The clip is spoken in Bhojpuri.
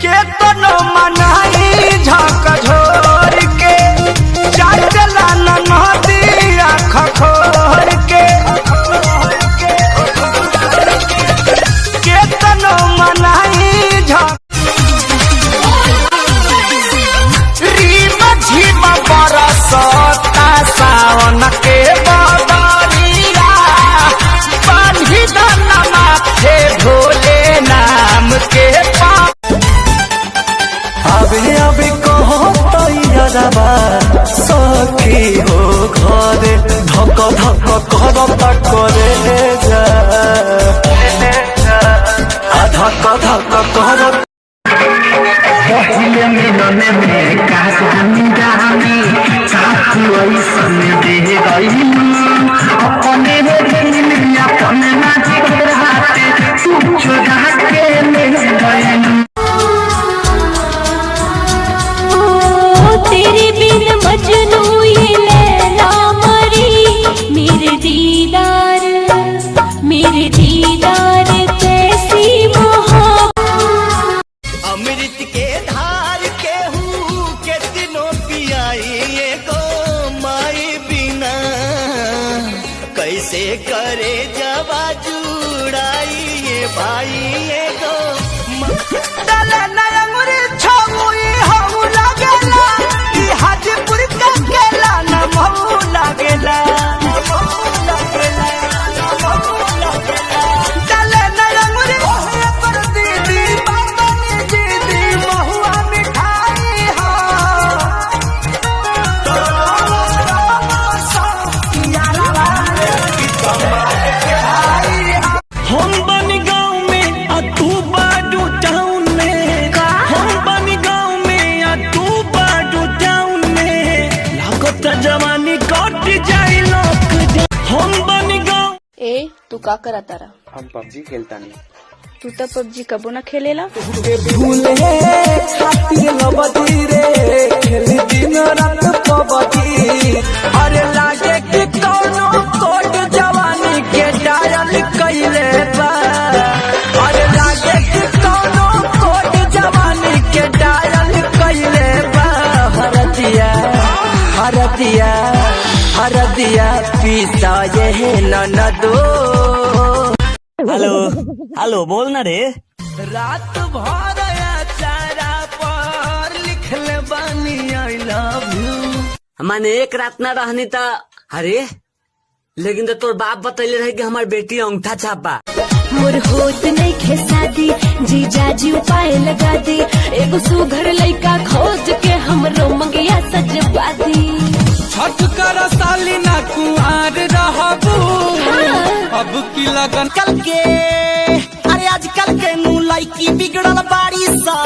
केतनो मनाई झकझोर के चाटला नदिया खखोर के केतनो मनाई रीम झीम बरसता सावन के बदरिया बांधी दाना माथे भोले नाम के अभी कहो तैयारबा सखी हो घरे धक धक करता करे जा धक धक कर पहिले मिलने में कासमी साथी वैसन दे गई अपने अपने नाची हाथे तू छुड़ा के ले गई तेरे बिन मजनू ये लैला मरी मेरे दीदार कैसी मोहब्बत। अमृत के धार के हूँ के दिनों पियाई गो माई बिना कैसे करे जवा जुड़ाई ये भाई गो हाजीपुर का केला न महू लागेला जवानी कट जाए हम बन गो। ए तू का करा तारा? हम पबजी खेलता नहीं। तू तो पबजी कबो ना खेलेला। भूले खातिर लबदी रे खेली दिन रात पबजी अरे लागे कि कौनो कोट जवानी के डायल कइले बा अरे लागे कि कौनो कोट जवानी के डायल कइले बा हरदिया पीता ये ननदो। हेलो हेलो बोल ना रे। रात भर चारा पर लिखले बानी आई लव यू। माने एक रात ना रहनी था। अरे लेकिन तो तोर बाप बतैले रहे कि हमार बेटी अंगूठा छापा। मोर होत नहीं खेसादी जीजा जी उपाय लगा दी एगो सुघर लइका खोज के हमरो मंगिया सजवा दी। छठ कर साली ना कुआर रहबू अब की लगन कल के अरे आजकल के नू लड़की बिगड़ल बाड़ी सा